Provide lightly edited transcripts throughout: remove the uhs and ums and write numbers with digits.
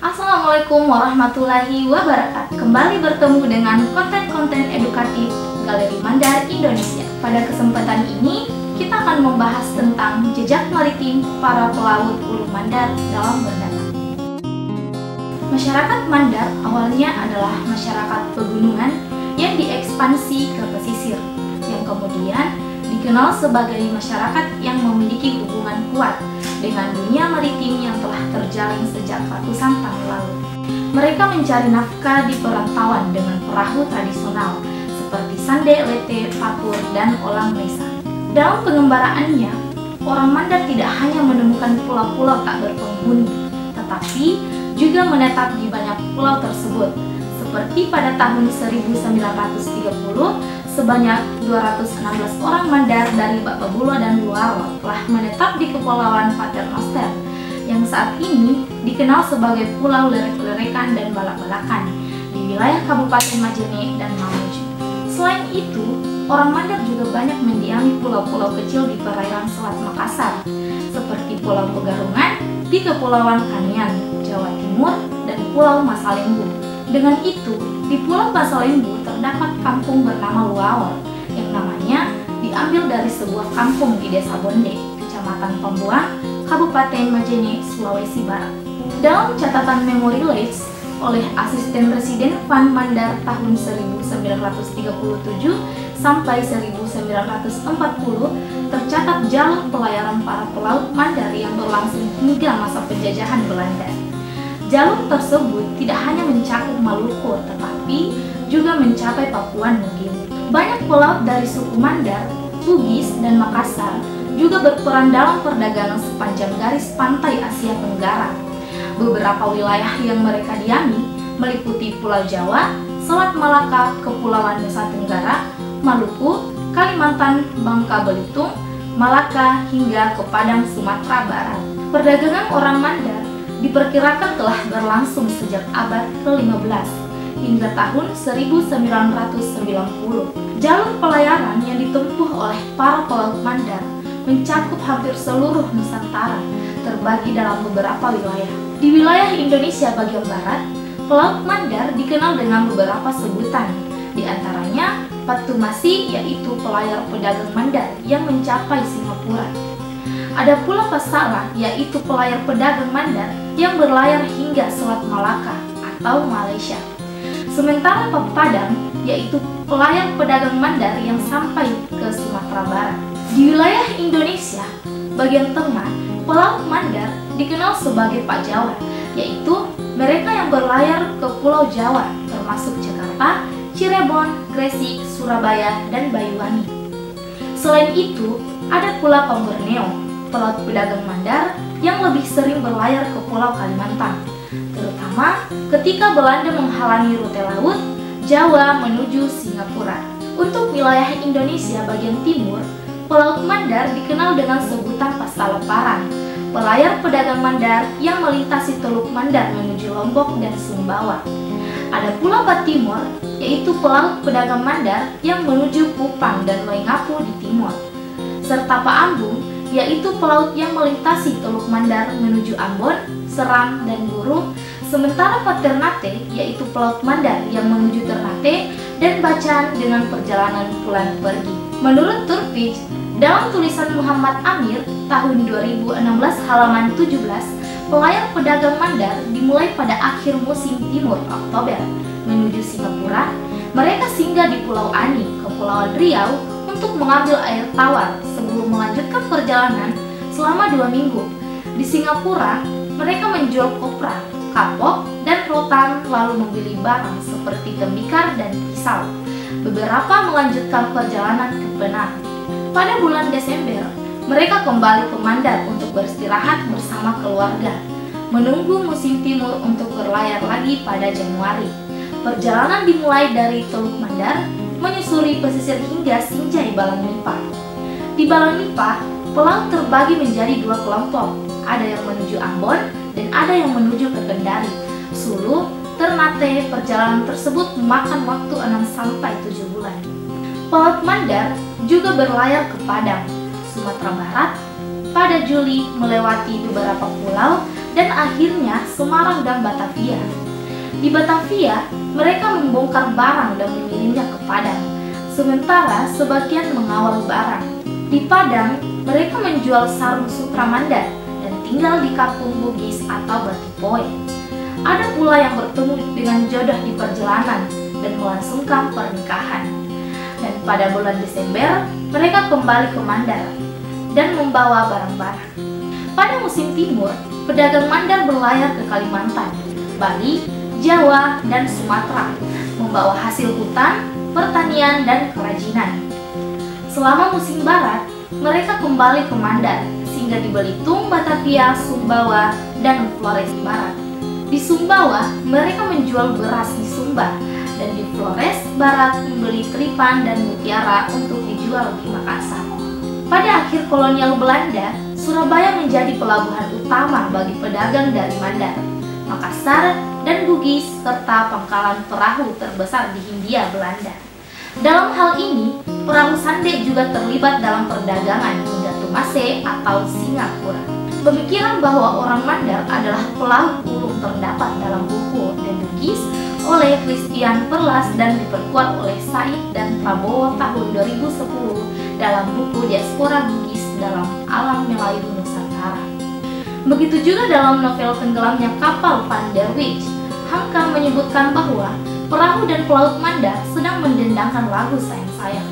Assalamualaikum warahmatullahi wabarakatuh. Kembali bertemu dengan konten-konten edukatif Galeri Mandar Indonesia. Pada kesempatan ini, kita akan membahas tentang jejak maritim para pelaut Ulu Mandar dalam berdagang. Masyarakat Mandar awalnya adalah masyarakat pegunungan yang diekspansi ke pesisir, yang kemudian dikenal sebagai masyarakat yang memiliki hubungan kuat dengan dunia maritim yang telah terjalin sejak ratusan tahun lalu. Mereka mencari nafkah di perantauan dengan perahu tradisional seperti sande, lete, pakur, dan olang mesa. Dalam pengembaraannya, orang Mandar tidak hanya menemukan pulau-pulau tak berpenghuni, tetapi juga menetap di banyak pulau tersebut. Seperti pada tahun 1930, sebanyak 216 orang Mandar dari Bapabulo dan Luaro telah menetap di Kepulauan Paternoster yang saat ini dikenal sebagai Pulau Lerek-Lerekan dan Balak-Balakan di wilayah Kabupaten Majene dan Mamuju. Selain itu, orang Mandar juga banyak mendiami pulau-pulau kecil di perairan Selat Makassar seperti Pulau Pegarungan di Kepulauan Kanian, Jawa Timur, dan Pulau Masalembu. Dengan itu, di Pulau Masalembu terdapat kampung bernama Luawor yang namanya diambil dari sebuah kampung di Desa Bonde, Kecamatan Pambuang, Kabupaten Majene, Sulawesi Barat. Dalam catatan Memory Lists oleh Asisten Residen Van Mandar tahun 1937 sampai 1940, tercatat jalur pelayaran para pelaut Mandar yang berlangsung hingga masa penjajahan Belanda. Jalur tersebut tidak hanya mencakup Maluku, tetapi juga mencapai Papua Nugini. Banyak pelaut dari suku Mandar, Bugis, dan Makassar juga berperan dalam perdagangan sepanjang garis pantai Asia Tenggara. Beberapa wilayah yang mereka diami meliputi Pulau Jawa, Selat Malaka, Kepulauan Nusa Tenggara, Maluku, Kalimantan, Bangka Belitung, Malaka, hingga ke Padang, Sumatera Barat. Perdagangan orang Mandar diperkirakan telah berlangsung sejak abad ke-15 hingga tahun 1990. Jalur pelayaran yang ditempuh oleh para pelaut Mandar mencakup hampir seluruh Nusantara, terbagi dalam beberapa wilayah. Di wilayah Indonesia bagian barat, pelaut Mandar dikenal dengan beberapa sebutan, di antaranya Patumasi, yaitu pelayar pedagang Mandar yang mencapai Singapura. Ada pula Pasala, yaitu pelayar pedagang Mandar yang berlayar hingga Selat Malaka atau Malaysia. Sementara Padang, yaitu pelayar pedagang Mandar yang sampai ke Sumatera Barat. Di wilayah Indonesia bagian tengah, pelaut Mandar dikenal sebagai Pak Jawa, yaitu mereka yang berlayar ke Pulau Jawa termasuk Jakarta, Cirebon, Gresik, Surabaya, dan Banyuwangi. Selain itu, ada pula Borneo, pelaut pedagang Mandar yang lebih sering berlayar ke Pulau Kalimantan, terutama ketika Belanda menghalangi rute laut Jawa menuju Singapura. Untuk wilayah Indonesia bagian timur, pelaut Mandar dikenal dengan sebutan Pasalaparan, pelayar pedagang Mandar yang melintasi Teluk Mandar menuju Lombok dan Sumbawa. Ada pula Timur, yaitu pelaut pedagang Mandar yang menuju Kupang dan Waingapu di timur, serta Ambung, yaitu pelaut yang melintasi Teluk Mandar menuju Ambon, Seram, dan Guru. Sementara Ternate, yaitu pelaut Mandar yang menuju Ternate dan Bacan dengan perjalanan pulang pergi. Menurut Turpich, dalam tulisan Muhammad Amir tahun 2016 halaman 17, pelayar pedagang Mandar dimulai pada akhir musim timur Oktober menuju Singapura. Mereka singgah di Pulau Ani, Kepulauan Riau, untuk mengambil air tawar sebelum melanjutkan perjalanan selama 2 minggu. Di Singapura, mereka menjual kopra, kapok, dan rotan, lalu membeli barang seperti tembikar dan pisau. Beberapa melanjutkan perjalanan ke Penang. Pada bulan Desember, mereka kembali ke Mandar untuk beristirahat bersama keluarga, menunggu musim timur untuk berlayar lagi pada Januari. Perjalanan dimulai dari Teluk Mandar, menyusuri pesisir hingga Sinjai Balangnipa. Di Balangnipa, pelaut terbagi menjadi 2 kelompok, ada yang menuju Ambon dan ada yang menuju ke Kendari, Sulu, Ternate. Perjalanan tersebut memakan waktu 6-7 bulan. Pelaut Mandar juga berlayar ke Padang, Sumatera Barat pada Juli, melewati beberapa pulau dan akhirnya Semarang dan Batavia. Di Batavia, mereka membongkar barang dan mengirimnya ke Padang, sementara sebagian mengawal barang. Di Padang, mereka menjual sarung Sutramandar dan tinggal di kampung Bugis atau Batu Poe. Ada pula yang bertemu dengan jodoh di perjalanan dan melangsungkan pernikahan. Dan pada bulan Desember, mereka kembali ke Mandar dan membawa barang-barang. Pada musim timur, pedagang Mandar berlayar ke Kalimantan, Bali, Jawa, dan Sumatera, membawa hasil hutan, pertanian, dan kerajinan. Selama musim barat, mereka kembali ke Mandar, sehingga di Belitung, Batavia, Sumbawa, dan Flores Barat. Di Sumbawa, mereka menjual beras di Sumba, dan di Flores Barat membeli tripan dan mutiara untuk dijual di Makassar. Pada akhir kolonial Belanda, Surabaya menjadi pelabuhan utama bagi pedagang dari Mandar, Makassar, dan Bugis, serta pangkalan perahu terbesar di Hindia Belanda. Dalam hal ini, perahu Sande juga terlibat dalam perdagangan hingga Tumase atau Singapura. Pemikiran bahwa orang Mandar adalah pelaut ulung terdapat dalam buku The Bugis oleh Christian Perlas dan diperkuat oleh Said dan Prabowo tahun 2010 dalam buku Diaspora Bugis dalam Alam Melayu Nusantara. Begitu juga dalam novel Tenggelamnya Kapal Van der Wijk, Hamka menyebutkan bahwa perahu dan pelaut Mandar sedang mendendangkan lagu sayang-sayang.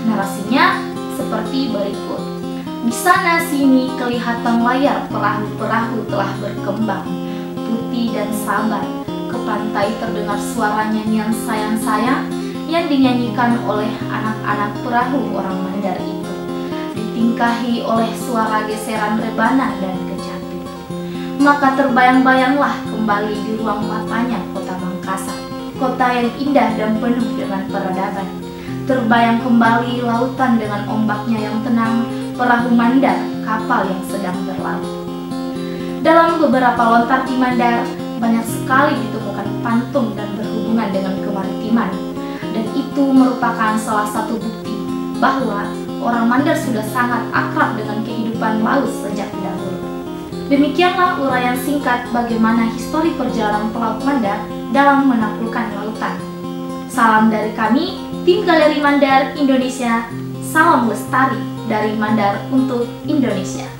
Narasinya seperti berikut. Di sana sini kelihatan layar perahu-perahu telah berkembang, putih dan sabar. Ke pantai terdengar suara nyanyian sayang-sayang yang dinyanyikan oleh anak-anak perahu orang Mandar itu, ditingkahi oleh suara geseran rebana dan kecapi. Maka terbayang-bayanglah kembali di ruang matanya kota Makassar, kota yang indah dan penuh dengan peradaban. Terbayang kembali lautan dengan ombaknya yang tenang, perahu Mandar, kapal yang sedang berlaut. Dalam beberapa lontar di Mandar, banyak sekali ditemukan pantun dan berhubungan dengan kemaritiman, dan itu merupakan salah satu bukti bahwa orang Mandar sudah sangat akrab dengan kehidupan laut sejak dahulu. Demikianlah uraian singkat bagaimana histori perjalanan pelaut Mandar dalam menaklukkan lautan. Salam dari kami, tim Galeri Mandar Indonesia. Salam lestari dari Mandar untuk Indonesia.